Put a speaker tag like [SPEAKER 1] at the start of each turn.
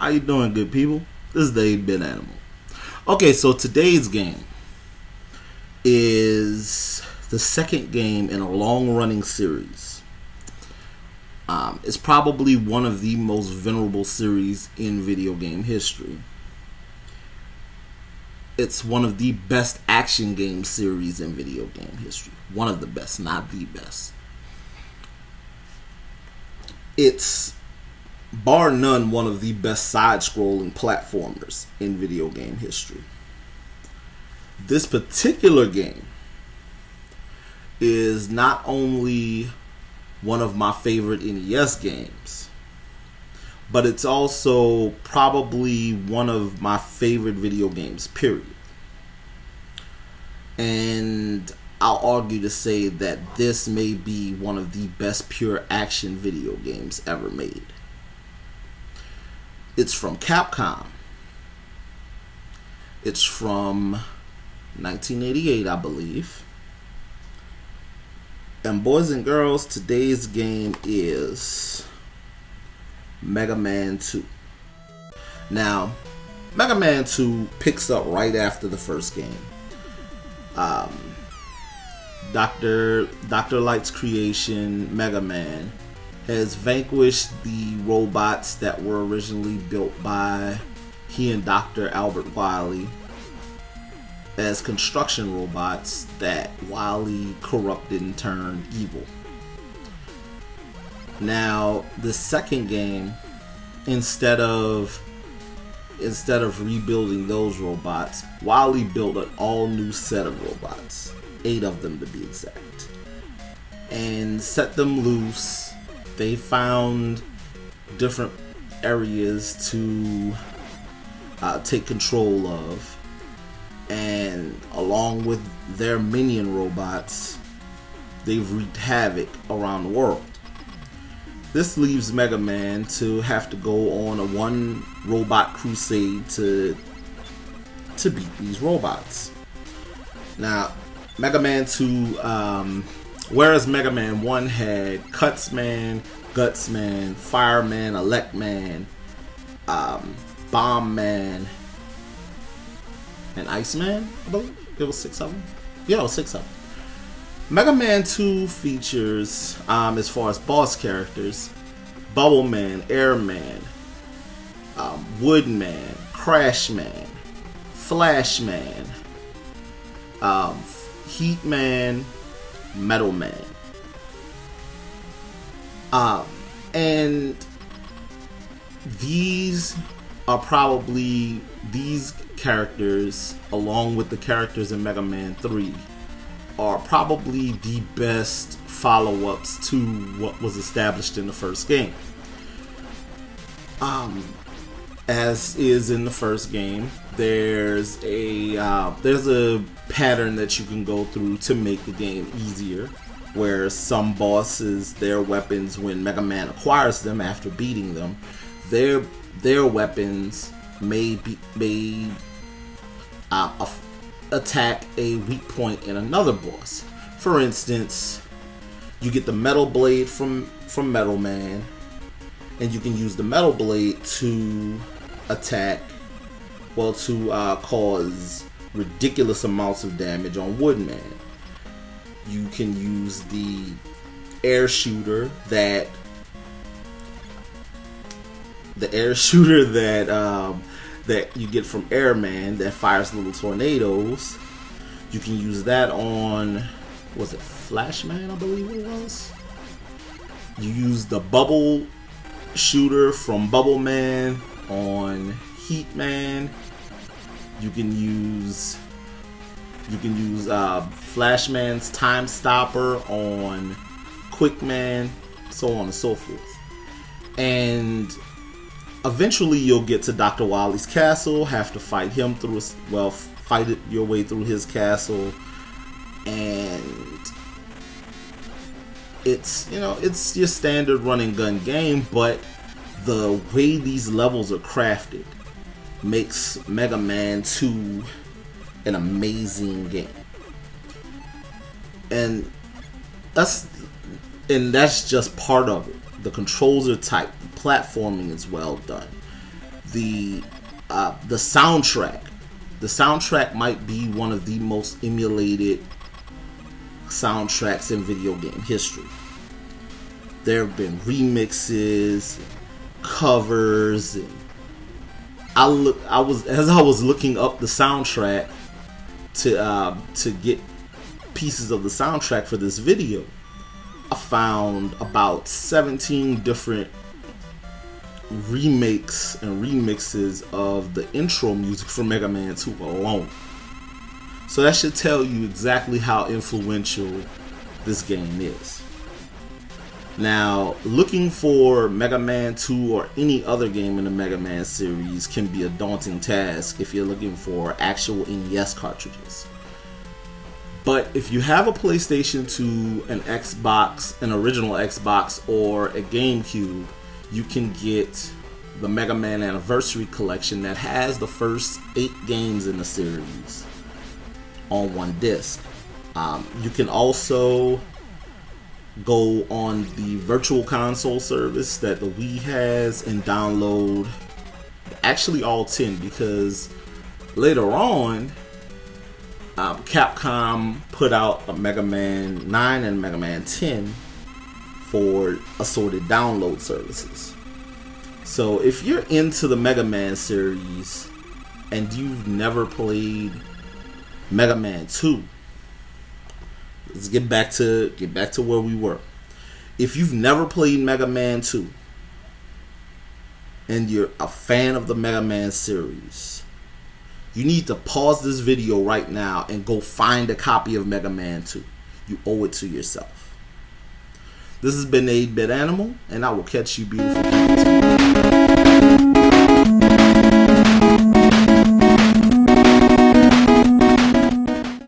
[SPEAKER 1] How you doing, good people? This is the 8-Bit Animal. Okay, so today's game is the second game in a long-running series. It's probably one of the most venerable series in video game history. It's one of the best action game series in video game history. One of the best, not the best. It's, bar none, one of the best side-scrolling platformers in video game history. This particular game is not only one of my favorite NES games, but it's also probably one of my favorite video games, period. And I'll argue to say that this may be one of the best pure action video games ever made. It's from Capcom. It's from 1988, I believe. And boys and girls, today's game is Mega Man 2. Now, Mega Man 2 picks up right after the first game. Dr. Light's creation, Mega Man, has vanquished the robots that were originally built by he and Dr. Albert Wily as construction robots that Wily corrupted and turned evil. Now, the second game, instead of rebuilding those robots, Wily built an all-new set of robots, 8 of them to be exact, and set them loose. They found different areas to take control of, and along with their minion robots, they've wreaked havoc around the world. This leaves Mega Man to have to go on a one robot crusade to beat these robots. Now, Mega Man 2, whereas Mega Man 1 had Cutsman, Gutsman, Fireman, Electman, Bombman, and Iceman, I believe. It was 6 of them. Yeah, it was 6 of them. Mega Man 2 features, as far as boss characters, Bubbleman, Airman, Woodman, Crashman, Flashman, Heatman, Metalman. And these are probably, these characters, along with the characters in Mega Man 3, are probably the best follow-ups to what was established in the first game. As is in the first game, there's a pattern that you can go through to make the game easier, where some bosses, their weapons, when Mega Man acquires them after beating them, their weapons may attack a weak point in another boss. For instance, you get the Metal Blade from Metal Man, and you can use the Metal Blade to attack, well, to cause ridiculous amounts of damage on Woodman. You can use the air shooter that that you get from Airman that fires little tornadoes. You can use that on, was it Flashman, I believe it was? You use the bubble shooter from Bubbleman on Heatman. You can use Flashman's Time Stopper on Quickman, so on and so forth. And eventually you'll get to Dr. Wily's castle, have to fight him through, fight your way through his castle, and it's, it's your standard run and gun game, but the way these levels are crafted makes Mega Man 2 an amazing game. And that's just part of it. The controls are tight. The platforming is well done. the soundtrack. The soundtrack might be one of the most emulated soundtracks in video game history. There have been remixes, covers, and as I was looking up the soundtrack to get pieces of the soundtrack for this video, I found about 17 different remakes and remixes of the intro music for Mega Man 2 alone. So that should tell you exactly how influential this game is. Now, looking for Mega Man 2 or any other game in the Mega Man series can be a daunting task if you're looking for actual NES cartridges. But if you have a PlayStation 2, an Xbox, an original Xbox, or a GameCube, you can get the Mega Man Anniversary Collection that has the first 8 games in the series on one disc. You can also go on the Virtual Console service that the Wii has and download actually all 10, because later on Capcom put out a Mega Man 9 and Mega Man 10 for assorted download services. So if you're into the Mega Man series and you've never played Mega Man 2, let's get back to where we were. If you've never played Mega Man 2 and you're a fan of the Mega Man series, you need to pause this video right now and go find a copy of Mega Man 2. You owe it to yourself. This has been 8-Bit Animal, and I will catch you beautiful people tomorrow.